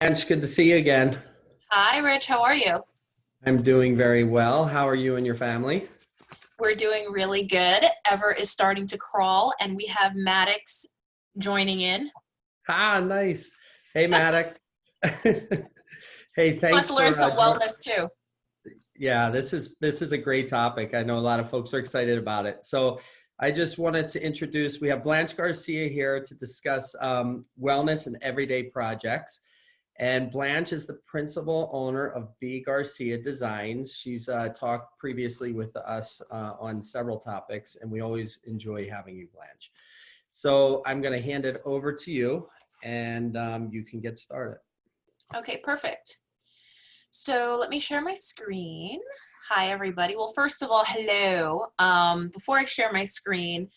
Blanche, good to see you again. Hi, Rich. How are you? I'm doing very well. How are you and your family? We're doing really good. Ever is starting to crawl, and we have Maddox joining in. Ah, nice. Hey, Maddox. Hey, He wants thanks to learn for some wellness too. yeah, this is a great topic. I know a lot of folks are excited about it. So I just wanted to introduce, we have Blanche Garcia here to discuss wellness and everyday projects. And Blanche is the principal owner of B. Garcia Designs. She's talked previously with us on several topics, and we always enjoy having you, Blanche. So I'm going to hand it over to you, and you can get started. Okay, perfect. So let me share my screen. Hi, everybody. Well, first of all, hello. Before I share my screen,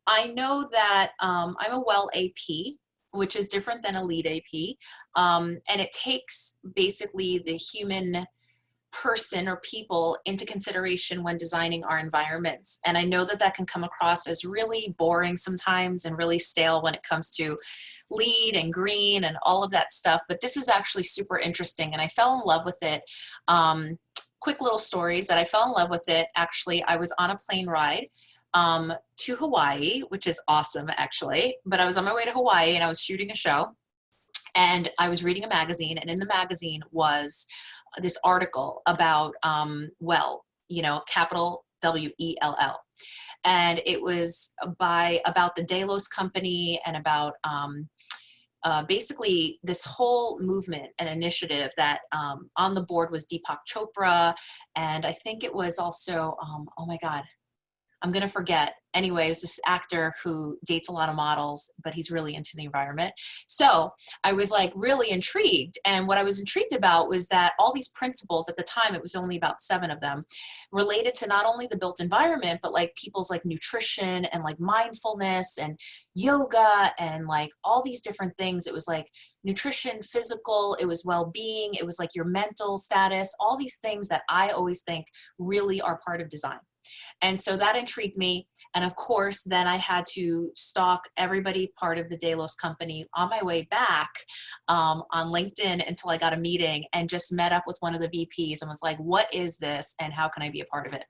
I know that I'm a well AP, which is different than a lead AP. And it takes basically the human person or people into consideration when designing our environments. And I know that that can come across as really boring sometimes and really stale when it comes to lead and green and all of that stuff. But this is actually super interesting, and I fell in love with it. Quick little stories that I fell in love with it. Actually, I was on a plane ride to Hawaii, which is awesome actually. But I was on my way to Hawaii and I was shooting a show. And I was reading a magazine, and in the magazine was this article about capital WELL. And it was about the Delos company and about basically this whole movement and initiative that on the board was Deepak Chopra. And I think it was also, oh my God, I'm going to forget. Anyway, it was this actor who dates a lot of models, but he's really into the environment. So I was like really intrigued. And what I was intrigued about was that all these principles at the time, it was only about 7 of them, related to not only the built environment, but like people's like nutrition and like mindfulness and yoga and like all these different things. It was like nutrition, physical, it was well-being, it was like your mental status, all these things that I always think really are part of design. And so that intrigued me. And of course, then I had to stalk everybody part of the Delos company on my way back on LinkedIn until I got a meeting and just met up with one of the VPs and was like, what is this and how can I be a part of it?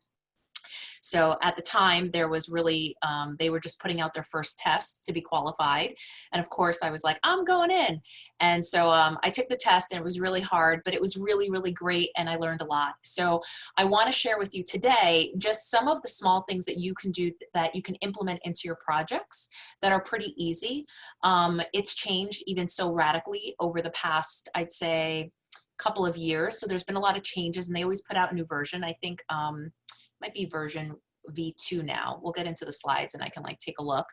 So at the time, there was really, they were just putting out their first test to be qualified. And of course, I was like, I'm going in. And so I took the test, and it was really hard, but it was really, really great. And I learned a lot. So I want to share with you today just some of the small things that you can do that you can implement into your projects that are pretty easy. It's changed even so radically over the past, I'd say, couple of years. So there's been a lot of changes, and they always put out a new version. I think might be version V2 now. We'll get into the slides and I can like take a look.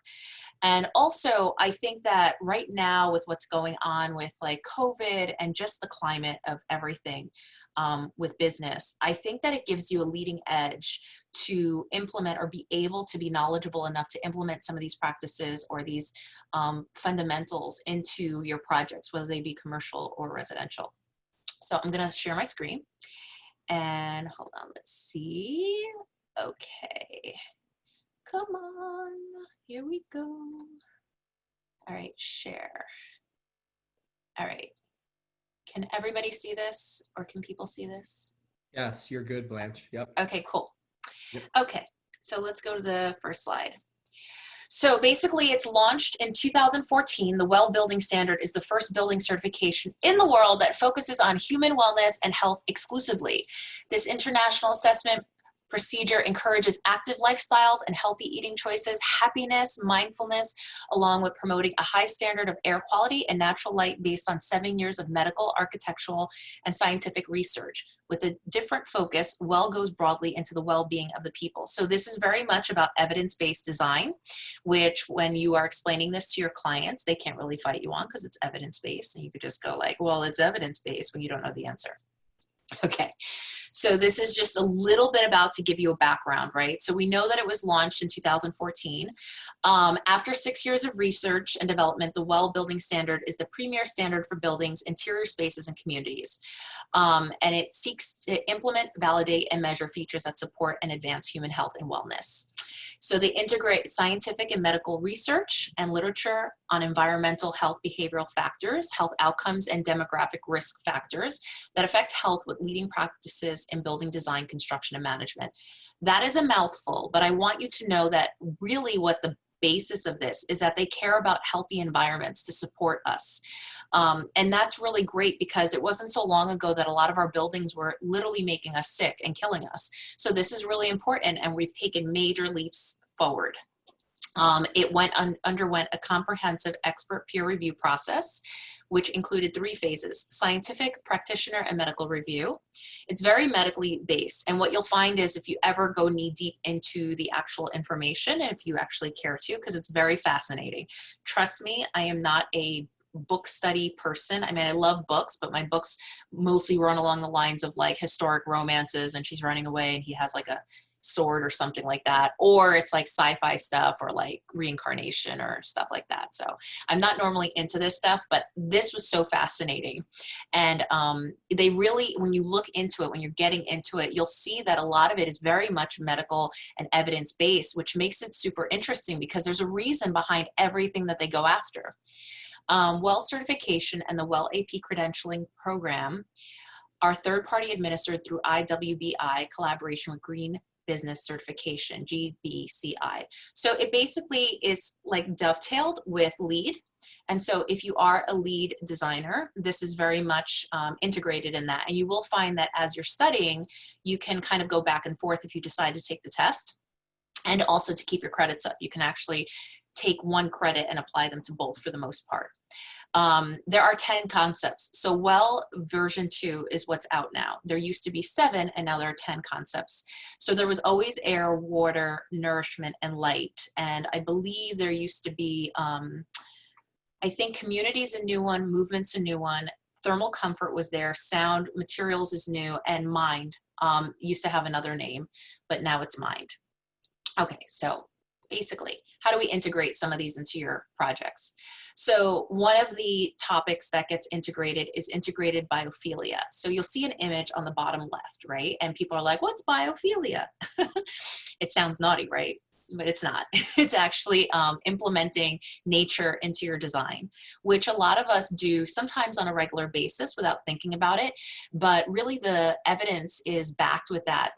And also, I think that right now with what's going on with like COVID and just the climate of everything with business, I think that it gives you a leading edge to implement or be able to be knowledgeable enough to implement some of these practices or these fundamentals into your projects, whether they be commercial or residential. So I'm going to share my screen. And hold on, let's see. Okay, come on, here we go. All right, share. All right, can everybody see this, or can people see this? Yes, you're good, Blanche. Yep. Okay, cool. Yep. Okay, so let's go to the first slide. So basically, it's launched in 2014. The WELL Building Standard is the first building certification in the world that focuses on human wellness and health exclusively. This international assessment procedure encourages active lifestyles and healthy eating choices, happiness, mindfulness, along with promoting a high standard of air quality and natural light based on 7 years of medical, architectural, and scientific research. With a different focus, WELL goes broadly into the well-being of the people. So this is very much about evidence-based design, which when you are explaining this to your clients, they can't really fight you on because it's evidence-based. And you could just go like, well, it's evidence-based when you don't know the answer. Okay, so this is just a little bit about to give you a background, right? So we know that it was launched in 2014. After 6 years of research and development, the WELL Building Standard is the premier standard for buildings, interior spaces, and communities. And it seeks to implement, validate, and measure features that support and advance human health and wellness. So they integrate scientific and medical research and literature on environmental health behavioral factors, health outcomes, and demographic risk factors that affect health with leading practices in building design, construction, and management. That is a mouthful, but I want you to know that really what the basis of this is that they care about healthy environments to support us. And that's really great because it wasn't so long ago that a lot of our buildings were literally making us sick and killing us. So this is really important, and we've taken major leaps forward. It underwent a comprehensive expert peer review process, which included 3 phases: scientific, practitioner, and medical review. It's very medically based. And what you'll find is if you ever go knee deep into the actual information, if you actually care to, because it's very fascinating. Trust me, I am not a book study person. I mean, I love books, but my books mostly run along the lines of like historic romances and she's running away and he has like a sword or something like that, or it's like sci-fi stuff or like reincarnation or stuff like that. So I'm not normally into this stuff, but this was so fascinating. And they really, when you look into it, when you're getting into it, you'll see that a lot of it is very much medical and evidence-based, which makes it super interesting because there's a reason behind everything that they go after. WELL certification and the WELL AP credentialing program are third-party administered through IWBI collaboration with Green Business Certification, GBCI. So it basically is like dovetailed with LEED. And so if you are a LEED designer, this is very much integrated in that. And you will find that as you're studying, you can kind of go back and forth if you decide to take the test. And also to keep your credits up, you can actually take 1 credit and apply them to both for the most part. There are 10 concepts. So WELL version 2 is what's out now. There used to be 7 and now there are 10 concepts. So there was always air, water, nourishment, and light. And I believe there used to be, I think community is a new one, movement's a new one, thermal comfort was there, sound, materials is new, and mind used to have another name, but now it's mind. Okay, so basically, how do we integrate some of these into your projects? So one of the topics that gets integrated is integrated biophilia. So you'll see an image on the bottom left, right? And people are like, what's biophilia? It sounds naughty, right? But it's not. It's actually implementing nature into your design, which a lot of us do sometimes on a regular basis without thinking about it. But really the evidence is backed with that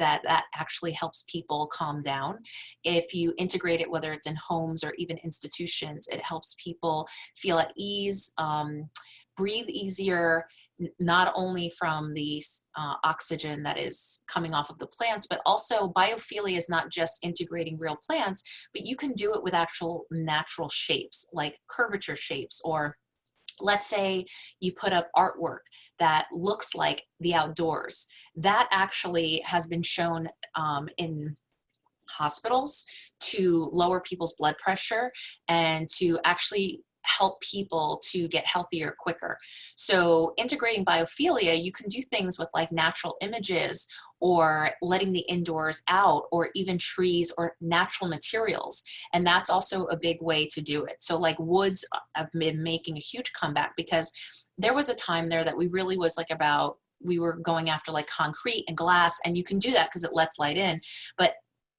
actually helps people calm down. If you integrate it, whether it's in homes or even institutions, it helps people feel at ease, breathe easier, not only from the oxygen that is coming off of the plants, but also biophilia is not just integrating real plants, but you can do it with actual natural shapes, like curvature shapes, or let's say you put up artwork that looks like the outdoors. That actually has been shown in hospitals to lower people's blood pressure and to actually help people to get healthier quicker. So integrating biophilia, you can do things with like natural images or letting the indoors out or even trees or natural materials. And that's also a big way to do it. So like woods have been making a huge comeback because there was a time there that we really was like we were going after like concrete and glass, and you can do that because it lets light in. But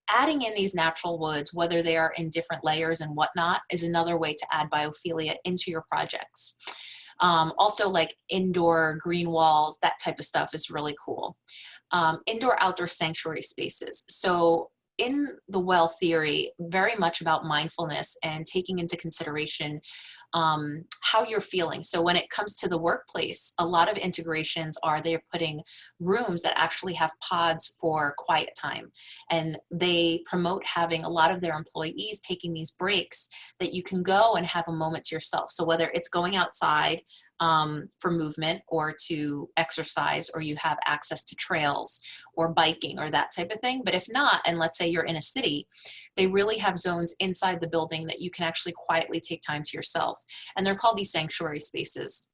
adding in these natural woods, whether they are in different layers and whatnot, is another way to add biophilia into your projects. Also like indoor green walls, that type of stuff is really cool. Indoor-outdoor sanctuary spaces. So in the WELL theory, very much about mindfulness and taking into consideration how you're feeling. So when it comes to the workplace, a lot of integrations are they're putting rooms that actually have pods for quiet time. And they promote having a lot of their employees taking these breaks that you can go and have a moment to yourself. So whether it's going outside for movement or to exercise, or you have access to trails or biking or that type of thing. But if not, and let's say you're in a city, they really have zones inside the building that you can actually quietly take time to yourself. And they're called these sanctuary spaces.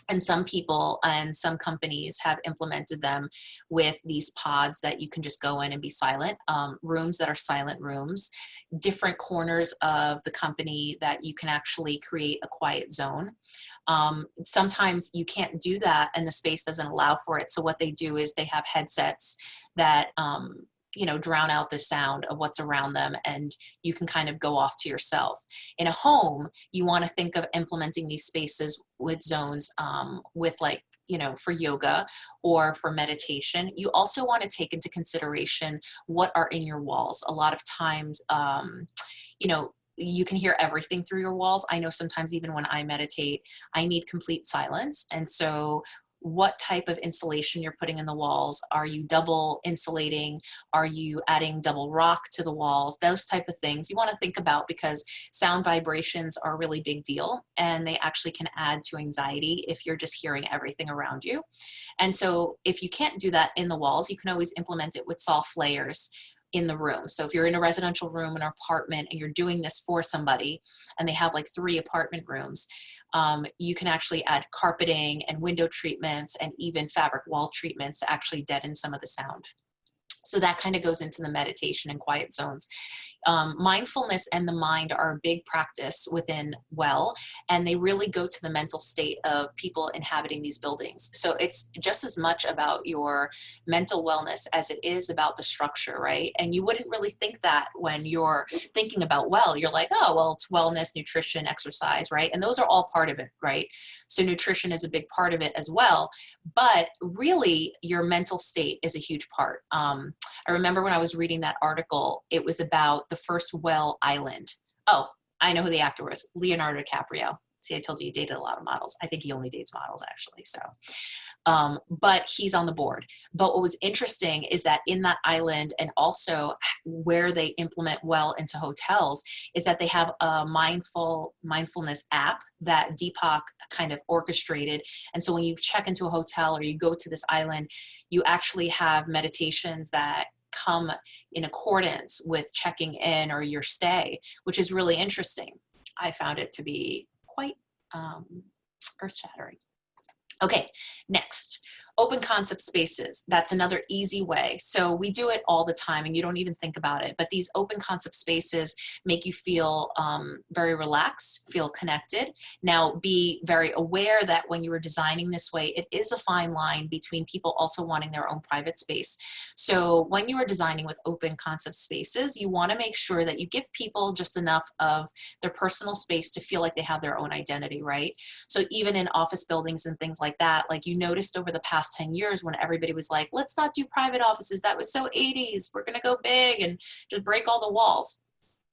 And some people and some companies have implemented them with these pods that you can just go in and be silent, rooms that are silent rooms, different corners of the company that you can actually create a quiet zone. Sometimes you can't do that and the space doesn't allow for it. So what they do is they have headsets that you know, drown out the sound of what's around them, and you can kind of go off to yourself. In a home, you want to think of implementing these spaces with zones, with like, you know, for yoga or for meditation. You also want to take into consideration what are in your walls. A lot of times, you know, you can hear everything through your walls. I know sometimes even when I meditate, I need complete silence. And so what type of insulation you're putting in the walls? Are you double insulating? Are you adding double rock to the walls? Those type of things you want to think about, because sound vibrations are a really big deal, and they actually can add to anxiety if you're just hearing everything around you. And so if you can't do that in the walls, you can always implement it with soft layers in the room. So if you're in a residential room, an apartment, and you're doing this for somebody and they have like 3 apartment rooms, you can actually add carpeting and window treatments and even fabric wall treatments to actually deaden some of the sound. So that kind of goes into the meditation and quiet zones. Mindfulness and the mind are a big practice within WELL, and they really go to the mental state of people inhabiting these buildings. So it's just as much about your mental wellness as it is about the structure, right? And you wouldn't really think that when you're thinking about WELL. You're like, oh, well, it's wellness, nutrition, exercise, right? And those are all part of it, right? So nutrition is a big part of it as well. But really, your mental state is a huge part. I remember when I was reading that article, it was about the first WELL island. Oh, I know who the actor was, Leonardo DiCaprio. See, I told you he dated a lot of models. I think he only dates models, actually. So, but he's on the board. But what was interesting is that in that island, and also where they implement WELL into hotels, is that they have a mindfulness app that Deepak kind of orchestrated. And so when you check into a hotel or you go to this island, you actually have meditations that come in accordance with checking in or your stay, which is really interesting. I found it to be quite earth-shattering. Okay, next, open concept spaces. That's another easy way. So we do it all the time and you don't even think about it, but these open concept spaces make you feel very relaxed, feel connected. Now, be very aware that when you are designing this way, it is a fine line between people also wanting their own private space. So when you are designing with open concept spaces, you want to make sure that you give people just enough of their personal space to feel like they have their own identity, right? So even in office buildings and things like that, like you noticed over the past 10 years when everybody was like, let's not do private offices. That was so 80s. We're going to go big and just break all the walls.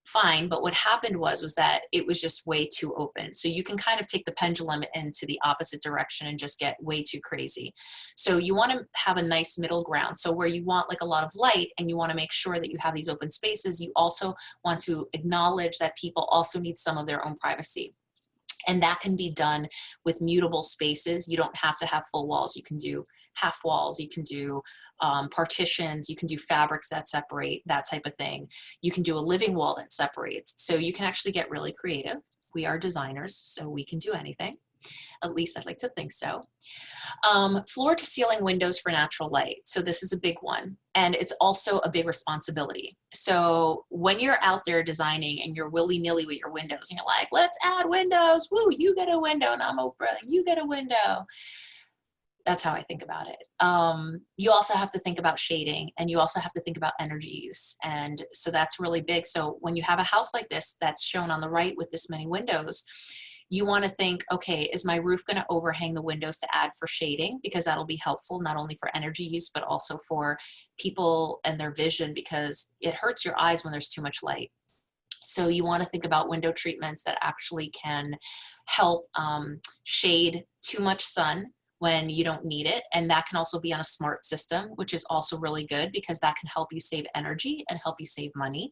Fine. But what happened was that it was just way too open. So you can kind of take the pendulum into the opposite direction and just get way too crazy. So you want to have a nice middle ground. So where you want like a lot of light and you want to make sure that you have these open spaces, you also want to acknowledge that people also need some of their own privacy. And that can be done with mutable spaces. You don't have to have full walls. You can do half walls. You can do partitions. You can do fabrics that separate, that type of thing. You can do a living wall that separates. So you can actually get really creative. We are designers, so we can do anything. At least I'd like to think so. Floor to ceiling windows for natural light. So this is a big one. And it's also a big responsibility. So when you're out there designing and you're willy-nilly with your windows and you're like, let's add windows. Woo, you get a window and I'm Oprah and you get a window. That's how I think about it. You also have to think about shading, and you also have to think about energy use. And so that's really big. So when you have a house like this that's shown on the right with this many windows, you want to think, okay, is my roof going to overhang the windows to add for shading? Because that'll be helpful, not only for energy use, but also for people and their vision, because it hurts your eyes when there's too much light. So you want to think about window treatments that actually can help shade too much sun when you don't need it. And that can also be on a smart system, which is also really good because that can help you save energy and help you save money.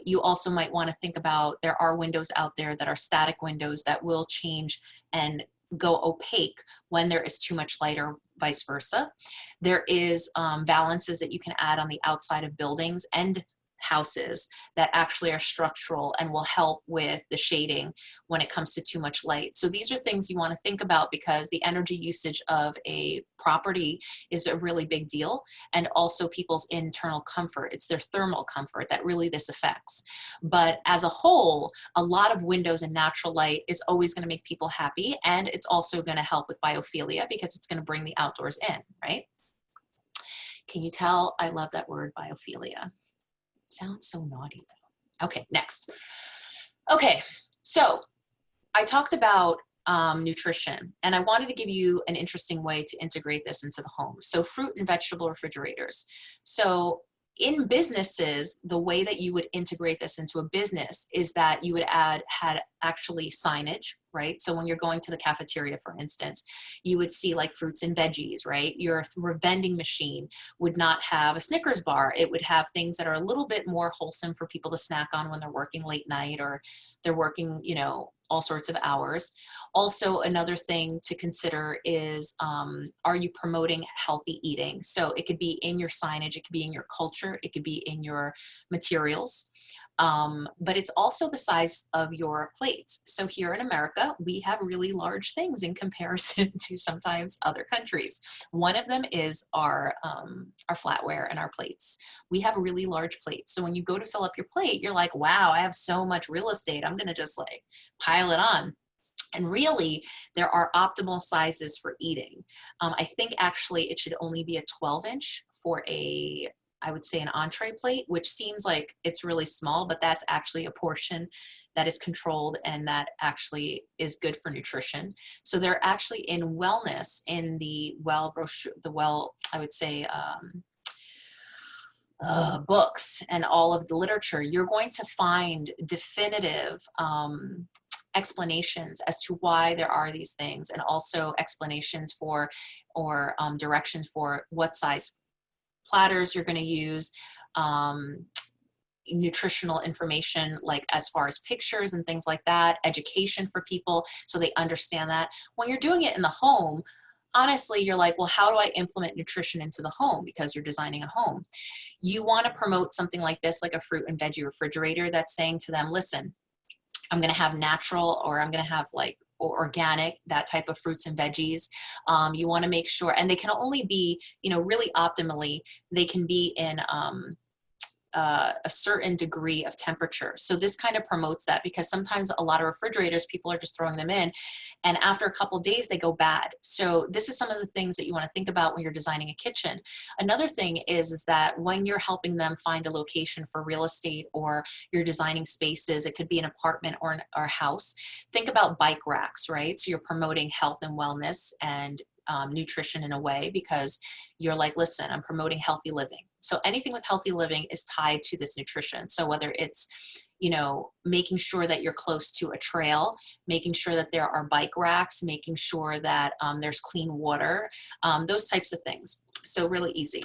You also might want to think about, there are windows out there that are static windows that will change and go opaque when there is too much light or vice versa. There is valances that you can add on the outside of buildings and houses that actually are structural and will help with the shading when it comes to too much light. So these are things you want to think about because the energy usage of a property is a really big deal, and also people's internal comfort. It's their thermal comfort that really this affects. But as a whole, a lot of windows and natural light is always going to make people happy, and it's also going to help with biophilia because it's going to bring the outdoors in, right? Can you tell I love that word, biophilia? Sounds so naughty though. Okay, next. Okay, so I talked about nutrition, and I wanted to give you an interesting way to integrate this into the home. So fruit and vegetable refrigerators. So in businesses, the way that you would integrate this into a business is that you would had actually signage, right? So when you're going to the cafeteria, for instance, you would see like fruits and veggies, right? Your vending machine would not have a Snickers bar. It would have things that are a little bit more wholesome for people to snack on when they're working late night or they're working, you know, all sorts of hours. Also, another thing to consider is, are you promoting healthy eating? So it could be in your signage, it could be in your culture, it could be in your materials. But it's also the size of your plates. So here in America, we have really large things in comparison to sometimes other countries. One of them is our flatware and our plates. We have really large plates. So when you go to fill up your plate, you're like, wow, I have so much real estate. I'm going to just like pile it on. And really, there are optimal sizes for eating. I think actually it should only be a 12-inch for I would say an entree plate, which seems like it's really small, but that's actually a portion that is controlled and that actually is good for nutrition. So they're actually in wellness, in the brochure, I would say, books and all of the literature, you're going to find definitive explanations as to why there are these things, and also explanations for or directions for what size platters you're going to use, nutritional information, like as far as pictures and things like that, education for people so they understand that. When you're doing it in the home, honestly, you're like, well, how do I implement nutrition into the home? Because you're designing a home. You want to promote something like this, like a fruit and veggie refrigerator that's saying to them, listen, I'm going to have natural, or I'm going to have like organic, that type of fruits and veggies. You want to make sure, and they can only be, you know, really optimally, they can be in a certain degree of temperature. So this kind of promotes that, because sometimes a lot of refrigerators, people are just throwing them in, and after a couple of days they go bad. So this is some of the things that you want to think about when you're designing a kitchen. Another thing is that when you're helping them find a location for real estate, or you're designing spaces, it could be an apartment or a house, think about bike racks, right? So you're promoting health and wellness and nutrition in a way, because you're like, listen, I'm promoting healthy living. So anything with healthy living is tied to this nutrition. So whether it's, you know, making sure that you're close to a trail, making sure that there are bike racks, making sure that there's clean water, those types of things. So really easy.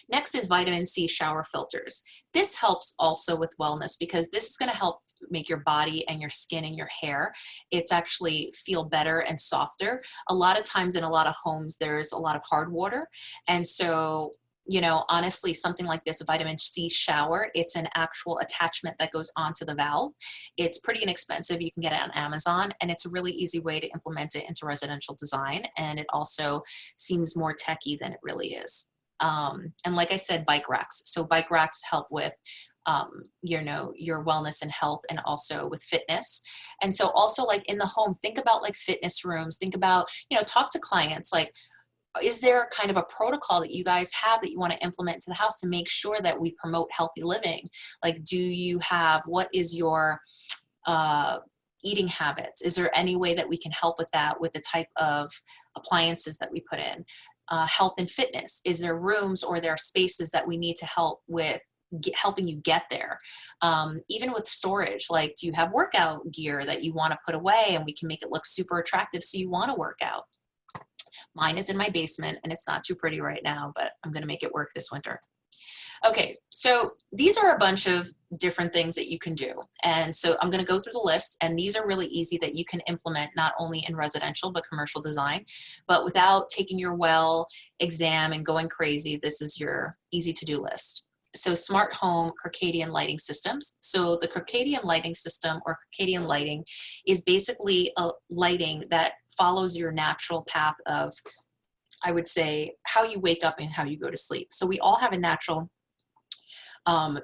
Next is vitamin C shower filters. This helps also with wellness, because this is going to help make your body and your skin and your hair, it's actually feel better and softer. A lot of times in a lot of homes, there's a lot of hard water. And so, you know, honestly, something like this, a vitamin C shower, it's an actual attachment that goes onto the valve. It's pretty inexpensive. You can get it on Amazon, and it's a really easy way to implement it into residential design. And it also seems more techy than it really is. And like I said, bike racks. So bike racks help with, you know, your wellness and health, and also with fitness. And so also, like in the home, think about like fitness rooms, think about, you know, talk to clients, like, is there kind of a protocol that you guys have that you want to implement to the house to make sure that we promote healthy living? Like, do you have, what is your eating habits? Is there any way that we can help with that, with the type of appliances that we put in? Health and fitness. Is there rooms or there are spaces that we need to help with helping you get there? Even with storage, like, do you have workout gear that you want to put away and we can make it look super attractive so you want to work out? Mine is in my basement and it's not too pretty right now, but I'm going to make it work this winter. Okay, so these are a bunch of different things that you can do. And so I'm going to go through the list, and these are really easy that you can implement not only in residential but commercial design, but without taking your well exam and going crazy. This is your easy to-do list. So smart home Crocadium lighting systems. So the Crocadium lighting system, or Crocadium lighting, is basically a lighting that follows your natural path of, I would say, how you wake up and how you go to sleep. So we all have a natural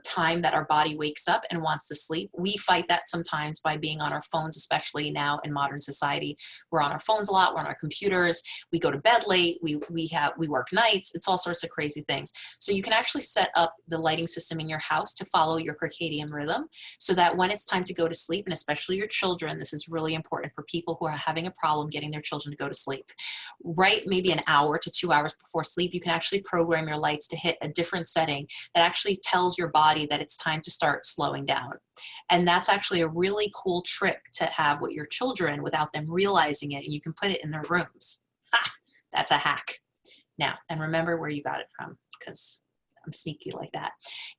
time that our body wakes up and wants to sleep. We fight that sometimes by being on our phones, especially now in modern society. We're on our phones a lot, we're on our computers, we go to bed late, we work nights, it's all sorts of crazy things. So you can actually set up the lighting system in your house to follow your circadian rhythm, so that when it's time to go to sleep, and especially your children, this is really important for people who are having a problem getting their children to go to sleep. Right, maybe an hour to 2 hours before sleep, you can actually program your lights to hit a different setting that actually tells your body that it's time to start slowing down. And that's actually a really cool trick to have with your children without them realizing it, and you can put it in their rooms. Ha! That's a hack. Now, and remember where you got it from, because I'm sneaky like that.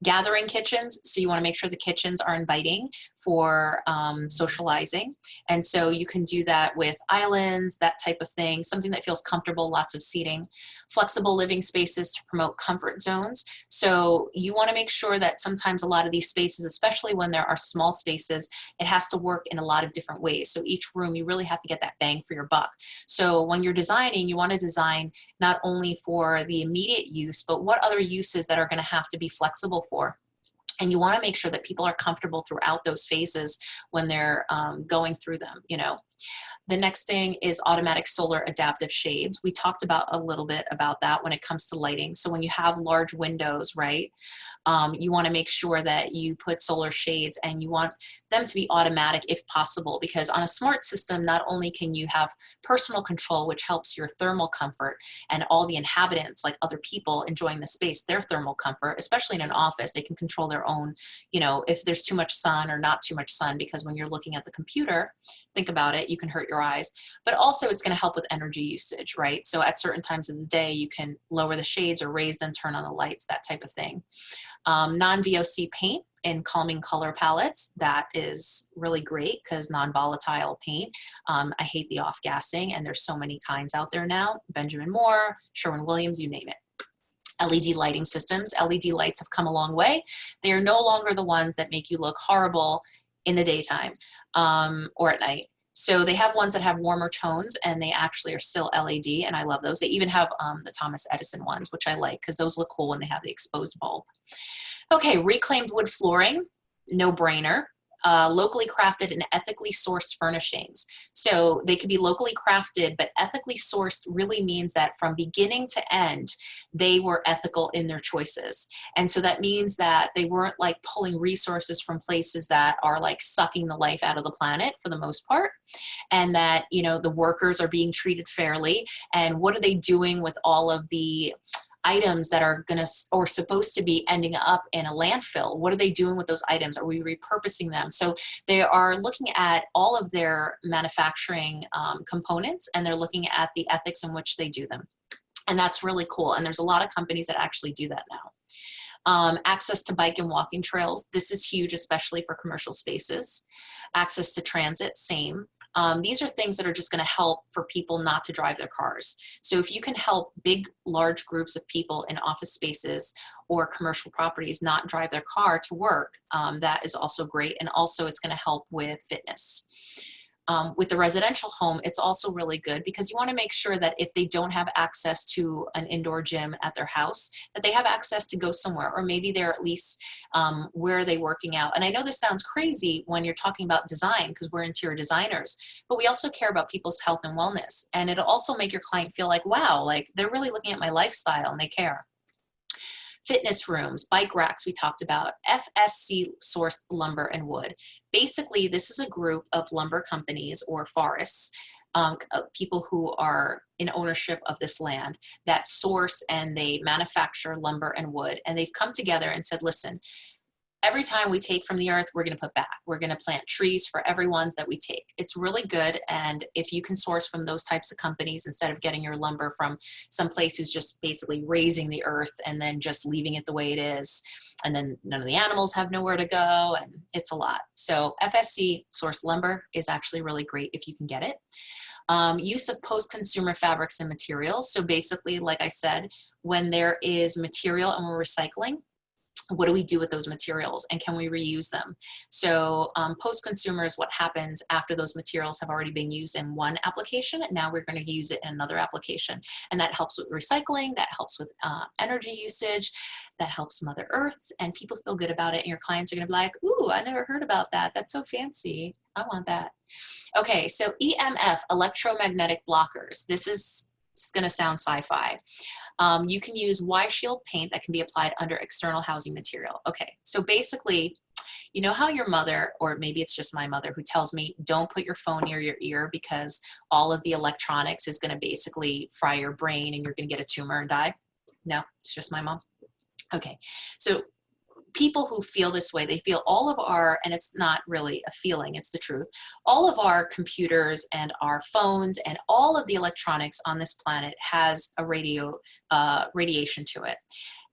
Gathering kitchens, so you want to make sure the kitchens are inviting for socializing, and so you can do that with islands, that type of thing, something that feels comfortable, lots of seating. Flexible living spaces to promote comfort zones, so you want to make sure that sometimes a lot of these spaces, especially when there are small spaces, it has to work in a lot of different ways. So each room, you really have to get that bang for your buck. So when you're designing, you want to design not only for the immediate use, but what other uses that are going to have to be flexible for. And you want to make sure that people are comfortable throughout those phases when they're going through them, you know. The next thing is automatic solar adaptive shades. We talked about a little bit about that when it comes to lighting. So when you have large windows, right, you want to make sure that you put solar shades, and you want them to be automatic if possible, because on a smart system, not only can you have personal control, which helps your thermal comfort, and all the inhabitants, like other people enjoying the space, their thermal comfort, especially in an office, they can control their own, you know, if there's too much sun or not too much sun, because when you're looking at the computer, think about it, you can hurt your eyes, but also it's going to help with energy usage, right? So at certain times of the day, you can lower the shades or raise them, turn on the lights, that type of thing. Non-VOC paint in calming color palettes, that is really great, because non-volatile paint, I hate the off-gassing, and there's so many kinds out there now. Benjamin Moore, Sherwin-Williams, you name it. LED lighting systems. LED lights have come a long way. They are no longer the ones that make you look horrible in the daytime or at night. So they have ones that have warmer tones, and they actually are still LED, and I love those. They even have the Thomas Edison ones, which I like, because those look cool when they have the exposed bulb. Okay, reclaimed wood flooring, no brainer. Locally crafted and ethically sourced furnishings. So they could be locally crafted, but ethically sourced really means that from beginning to end, they were ethical in their choices. And so that means that they weren't like pulling resources from places that are like sucking the life out of the planet for the most part. And that, you know, the workers are being treated fairly. And what are they doing with all of the items that are going to or supposed to be ending up in a landfill? What are they doing with those items? Are we repurposing them? So they are looking at all of their manufacturing components, and they're looking at the ethics in which they do them. And that's really cool. And there's a lot of companies that actually do that now. Access to bike and walking trails. This is huge, especially for commercial spaces. Access to transit, same. These are things that are just going to help for people not to drive their cars. So if you can help big, large groups of people in office spaces or commercial properties not drive their car to work, that is also great. And also it's going to help with fitness. With the residential home, it's also really good, because you want to make sure that if they don't have access to an indoor gym at their house, that they have access to go somewhere, or maybe they're at least where are they working out. And I know this sounds crazy when you're talking about design, because we're interior designers, but we also care about people's health and wellness. And it'll also make your client feel like, wow, like they're really looking at my lifestyle and they care. Fitness rooms, bike racks we talked about, FSC sourced lumber and wood. Basically, this is a group of lumber companies or forests, people who are in ownership of this land, that source and they manufacture lumber and wood. And they've come together and said, listen, every time we take from the earth, we're going to put back. We're going to plant trees for every ones that we take. It's really good. And if you can source from those types of companies instead of getting your lumber from some place who's just basically raising the earth and then just leaving it the way it is, and then none of the animals have nowhere to go, and it's a lot. So FSC sourced lumber is actually really great if you can get it. Use of post-consumer fabrics and materials. So basically, like I said, when there is material and we're recycling, what do we do with those materials, and can we reuse them? So post-consumer is what happens after those materials have already been used in one application, and now we're going to use it in another application. And that helps with recycling, that helps with energy usage, that helps Mother Earth, and people feel good about it. And your clients are going to be like, ooh, I never heard about that. That's so fancy. I want that. Okay, so EMF, electromagnetic blockers. This is going to sound sci-fi. You can use Y-shield paint that can be applied under external housing material. Okay, so basically, you know how your mother, or maybe it's just my mother, who tells me, don't put your phone near your ear because all of the electronics is going to basically fry your brain and you're going to get a tumor and die? No, it's just my mom. Okay, so people who feel this way, they feel all of our, and it's not really a feeling, it's the truth, all of our computers and our phones and all of the electronics on this planet has a radiation to it.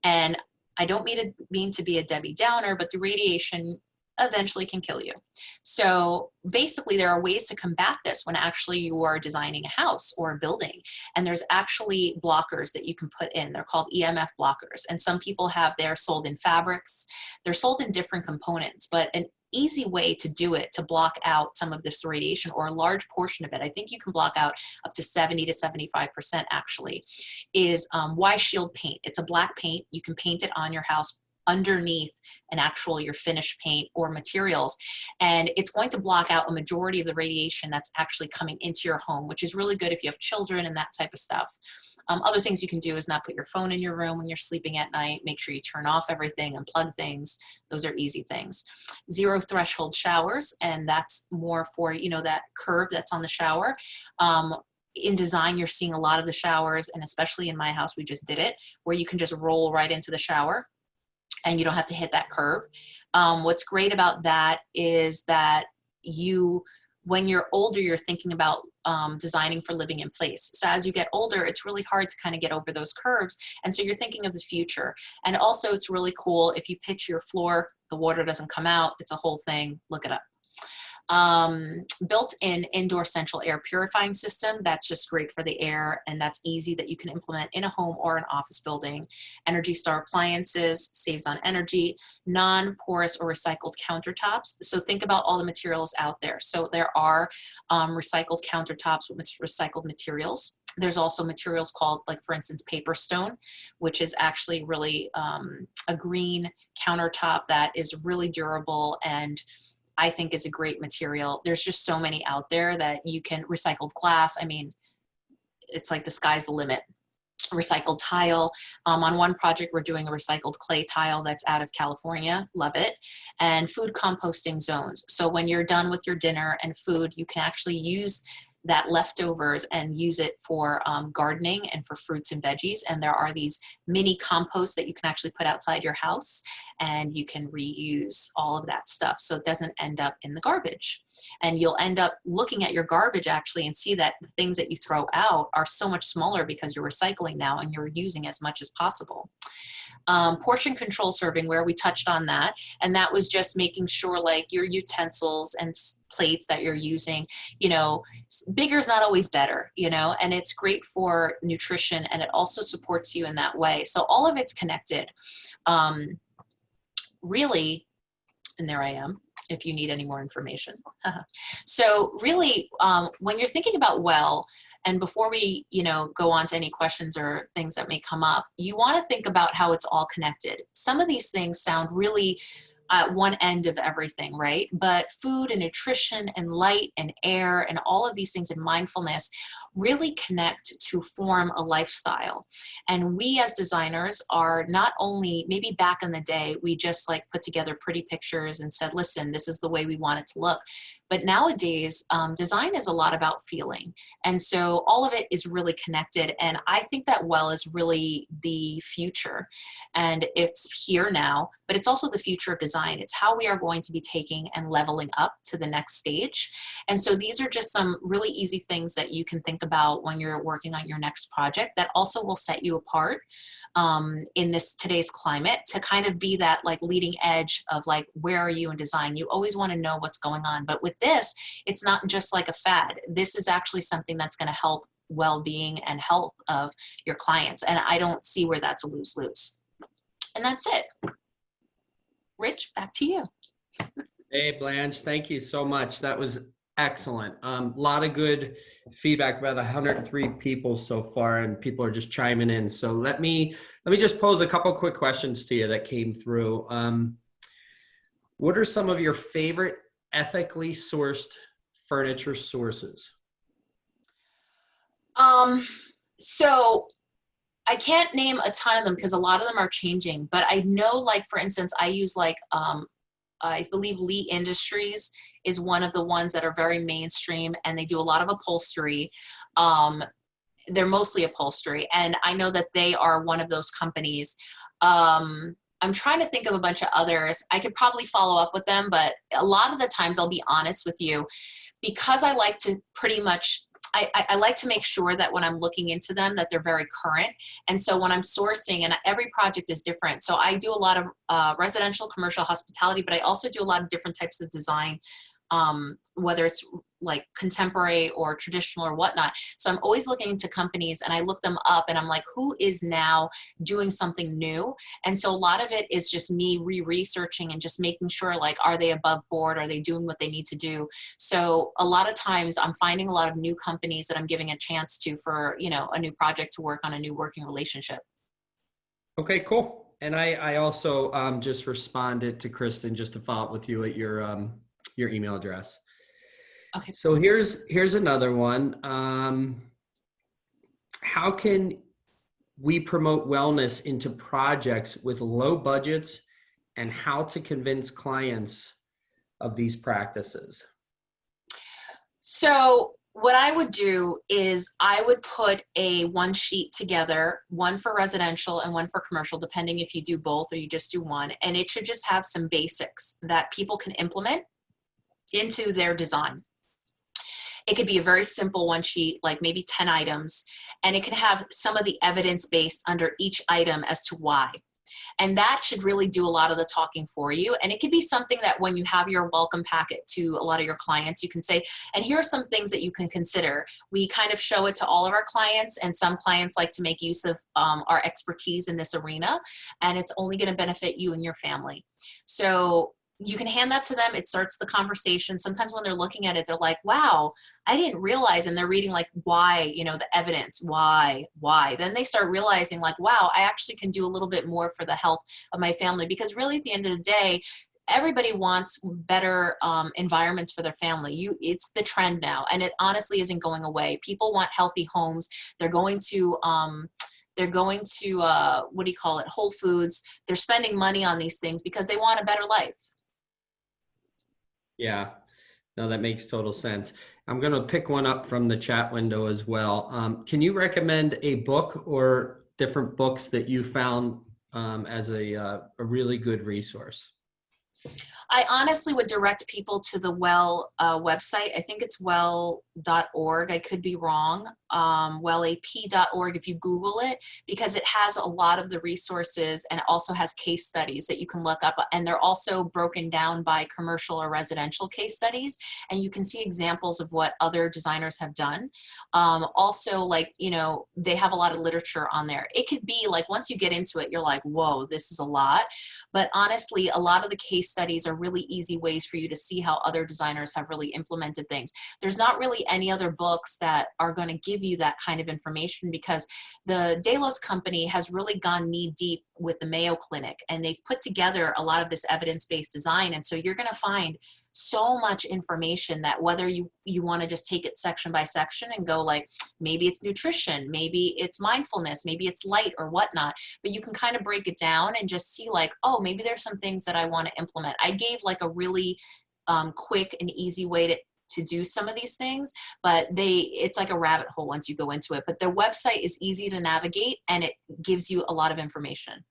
And I don't mean to be a Debbie Downer, but the radiation eventually can kill you. So basically there are ways to combat this when actually you are designing a house or a building. And there's actually blockers that you can put in. They're called EMF blockers. And some people they're sold in fabrics. They're sold in different components, but an easy way to do it, to block out some of this radiation or a large portion of it, I think you can block out up to 70 to 75% actually, is Y-shield paint. It's a black paint. You can paint it on your house underneath your finished paint or materials. And it's going to block out a majority of the radiation that's actually coming into your home, which is really good if you have children and that type of stuff. Other things you can do is not put your phone in your room when you're sleeping at night. Make sure you turn off everything, unplug things. Those are easy things. Zero threshold showers, and that's more for, that curb that's on the shower. In design, you're seeing a lot of the showers, and especially in my house, we just did it, where you can just roll right into the shower and you don't have to hit that curb. What's great about that is that when you're older, you're thinking about designing for living in place. So as you get older, it's really hard to kind of get over those curves. And so you're thinking of the future. And also it's really cool if you pitch your floor, the water doesn't come out. It's a whole thing. Look it up. Built-in indoor central air purifying system. That's just great for the air, and that's easy that you can implement in a home or an office building. Energy Star appliances, saves on energy. Non-porous or recycled countertops. So think about all the materials out there. So there are recycled countertops with recycled materials. There's also materials called, like for instance, paper stone, which is actually really a green countertop that is really durable and I think is a great material. There's just so many out there that you can. Recycled glass, I mean, it's like the sky's the limit. Recycled tile. On one project, we're doing a recycled clay tile that's out of California. Love it. And food composting zones. So when you're done with your dinner and food, you can actually use that leftovers and use it for gardening and for fruits and veggies. And there are these mini composts that you can actually put outside your house, and you can reuse all of that stuff so it doesn't end up in the garbage. And you'll end up looking at your garbage actually and see that the things that you throw out are so much smaller because you're recycling now and you're using as much as possible. Portion control servingware, we touched on that, and that was just making sure like your utensils and plates that you're using, bigger is not always better, and it's great for nutrition, and it also supports you in that way. So all of it's connected. Really, and there I am, if you need any more information. So really, when you're thinking about and before we, go on to any questions or things that may come up, you want to think about how it's all connected. Some of these things sound really at one end of everything, right? But food and nutrition and light and air and all of these things and mindfulness really connect to form a lifestyle. And we as designers are not only, maybe back in the day, we just like put together pretty pictures and said, listen, this is the way we want it to look. But nowadays, design is a lot about feeling. And so all of it is really connected. And I think that is really the future. And it's here now, but it's also the future of design. It's how we are going to be taking and leveling up to the next stage. And so these are just some really easy things that you can think about when you're working on your next project that also will set you apart in today's climate, to kind of be that like leading edge of like, where are you in design? You always want to know what's going on. But with this, it's not just like a fad. This is actually something that's going to help well-being and health of your clients. And I don't see where that's a lose-lose. And that's it. Rich, back to you. Hey, Blanche, thank you so much. That was excellent. A lot of good feedback, about 103 people so far, and people are just chiming in. So let me just pose a couple quick questions to you that came through. What are some of your favorite ethically sourced furniture sources? So I can't name a ton of them because a lot of them are changing, but I know, like, for instance, I use like, I believe Lee Industries is one of the ones that are very mainstream, and they do a lot of upholstery. They're mostly upholstery, and I know that they are one of those companies. I'm trying to think of a bunch of others. I could probably follow up with them, but a lot of the times, I'll be honest with you, because I like to pretty much, I like to make sure that when I'm looking into them that they're very current. And so when I'm sourcing, and every project is different. So I do a lot of residential, commercial, hospitality, but I also do a lot of different types of design, whether it's like contemporary or traditional or whatnot. So I'm always looking into companies, and I look them up, and I'm like, who is now doing something new? And so a lot of it is just me re-researching and just making sure, like, are they above board? Are they doing what they need to do? So a lot of times I'm finding a lot of new companies that I'm giving a chance to for, you know, a new project to work on a new working relationship. Okay, cool. And I also just responded to Kristen just to follow up with you at your email address. Okay. So here's another one. How can we promote wellness into projects with low budgets, and how to convince clients of these practices? So what I would do is I would put a one sheet together, one for residential and one for commercial, depending if you do both or you just do one. And it should just have some basics that people can implement into their design. It could be a very simple one sheet, like maybe 10 items, and it can have some of the evidence based under each item as to why. And that should really do a lot of the talking for you. And it could be something that when you have your welcome packet to a lot of your clients, you can say, and here are some things that you can consider. We kind of show it to all of our clients, and some clients like to make use of our expertise in this arena, and it's only going to benefit you and your family. So you can hand that to them. It starts the conversation. Sometimes when they're looking at it, they're like, wow, I didn't realize. And they're reading like, why, you know, the evidence, why. Then they start realizing like, wow, I actually can do a little bit more for the health of my family. Because really at the end of the day, everybody wants better environments for their family. It's the trend now, and it honestly isn't going away. People want healthy homes. They're going to, what do you call it? Whole Foods. They're spending money on these things because they want a better life. Yeah, no, that makes total sense. I'm going to pick one up from the chat window as well. Can you recommend a book or different books that you found as a really good resource? I honestly would direct people to the Well website. I think it's well.org. I could be wrong. Wellap.org if you Google it, because it has a lot of the resources, and it also has case studies that you can look up. And they're also broken down by commercial or residential case studies. And you can see examples of what other designers have done. Also, like, you know, they have a lot of literature on there. It could be like, once you get into it, you're like, whoa, this is a lot. But honestly, a lot of the case studies are really easy ways for you to see how other designers have really implemented things. There's not really any other books that are going to give you that kind of information, because the Delos company has really gone knee deep with the Mayo Clinic, and they've put together a lot of this evidence-based design. And so you're going to find so much information that whether you want to just take it section by section and go like, maybe it's nutrition, maybe it's mindfulness, maybe it's light or whatnot, but you can kind of break it down and just see like, oh, maybe there's some things that I want to implement. I gave like a really quick and easy way to do some of these things, but it's like a rabbit hole once you go into it. But the website is easy to navigate, and it gives you a lot of information.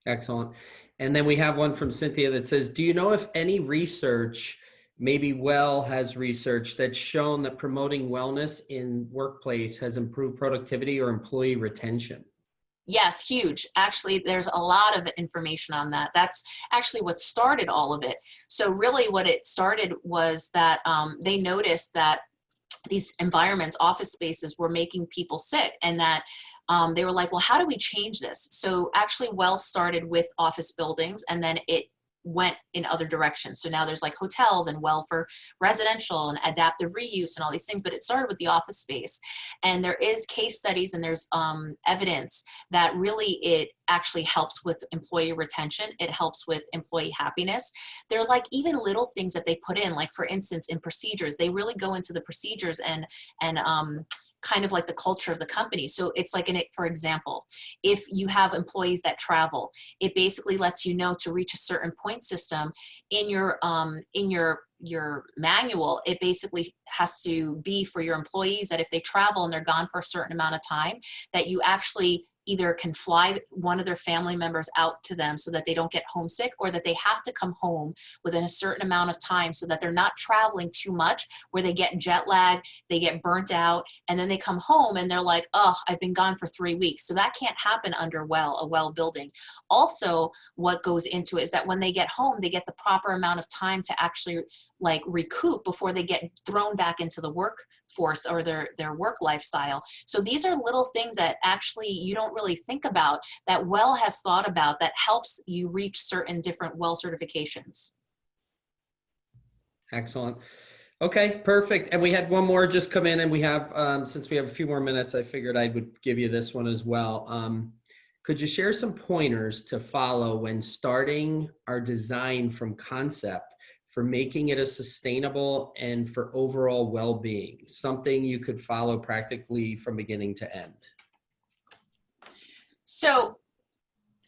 Excellent. And then we have one from Cynthia that says, do you know if any research, maybe Well has research that's shown that promoting wellness in workplace has improved productivity or employee retention? Yes, huge. Actually, there's a lot of information on that. That's actually what started all of it. So really what it started was that they noticed that these environments, office spaces, were making people sick, and that they were like, well, how do we change this? So actually Well started with office buildings, and then it went in other directions. So now there's like hotels and Well for residential and adaptive reuse and all these things, but it started with the office space. And there is case studies and there's evidence that really it actually helps with employee retention. It helps with employee happiness. They're like even little things that they put in, like for instance, in procedures, they really go into the procedures and kind of like the culture of the company. So it's like, for example, if you have employees that travel, it basically lets you know to reach a certain point system in your manual. It basically has to be for your employees that if they travel and they're gone for a certain amount of time, that you actually either can fly one of their family members out to them so that they don't get homesick, or that they have to come home within a certain amount of time so that they're not traveling too much where they get jet lag, they get burnt out, and then they come home and they're like, oh, I've been gone for 3 weeks. So that can't happen under a Well building. Also, what goes into it is that when they get home, they get the proper amount of time to actually like recoup before they get thrown back into the workforce or their work lifestyle. So these are little things that actually you don't really think about, that Well has thought about, that helps you reach certain different Well certifications. Excellent. Okay, perfect. And we had one more just come in, and we have, since we have a few more minutes, I figured I would give you this one as well. Could you share some pointers to follow when starting our design from concept for making it a sustainable and for overall well-being? Something you could follow practically from beginning to end. So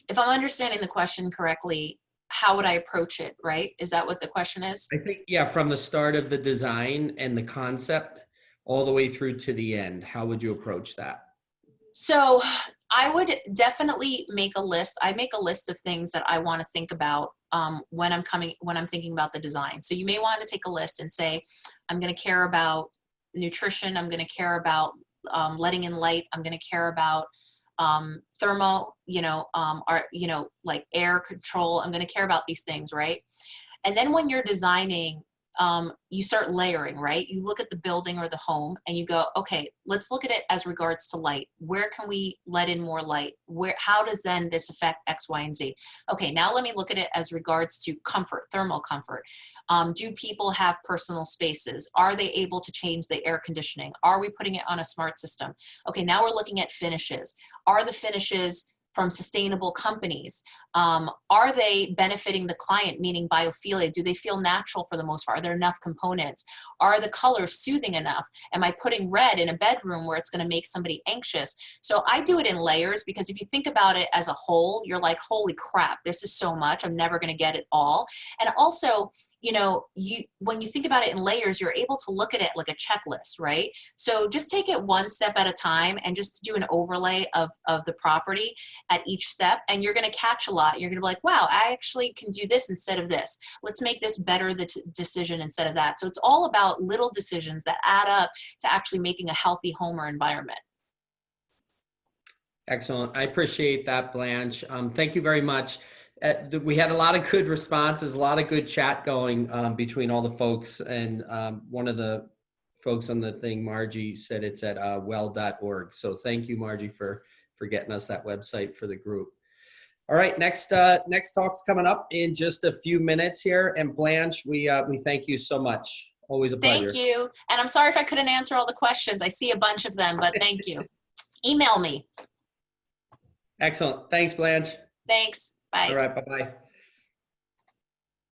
if I'm understanding the question correctly, how would I approach it, right? Is that what the question is? I think, yeah, from the start of the design and the concept all the way through to the end, how would you approach that? So I would definitely make a list. I make a list of things that I want to think about when I'm thinking about the design. So you may want to take a list and say, I'm going to care about nutrition. I'm going to care about letting in light. I'm going to care about thermal, like air control. I'm going to care about these things, right? And then when you're designing, you start layering, right? You look at the building or the home and you go, okay, let's look at it as regards to light. Where can we let in more light? How does then this affect X, Y, and Z? Okay, now let me look at it as regards to comfort, thermal comfort. Do people have personal spaces? Are they able to change the air conditioning? Are we putting it on a smart system? Okay, now we're looking at finishes. Are the finishes from sustainable companies? Are they benefiting the client, meaning biophilia? Do they feel natural for the most part? Are there enough components? Are the colors soothing enough? Am I putting red in a bedroom where it's going to make somebody anxious? So I do it in layers, because if you think about it as a whole, you're like, holy crap, this is so much. I'm never going to get it all. And also, when you think about it in layers, you're able to look at it like a checklist, right? So just take it one step at a time and just do an overlay of the property at each step. And you're going to catch a lot. You're going to be like, wow, I actually can do this instead of this. Let's make this better, the decision instead of that. So it's all about little decisions that add up to actually making a healthy home or environment. Excellent. I appreciate that, Blanche. Thank you very much. We had a lot of good responses, a lot of good chat going between all the folks. And one of the folks on the thing, Margie, said it's at well.org. So thank you, Margie, for getting us that website for the group. All right, next talk's coming up in just a few minutes here. And Blanche, we thank you so much. Always a pleasure. Thank you. And I'm sorry if I couldn't answer all the questions. I see a bunch of them, but thank you. Email me. Excellent. Thanks, Blanche. Thanks. Bye. All right, bye-bye.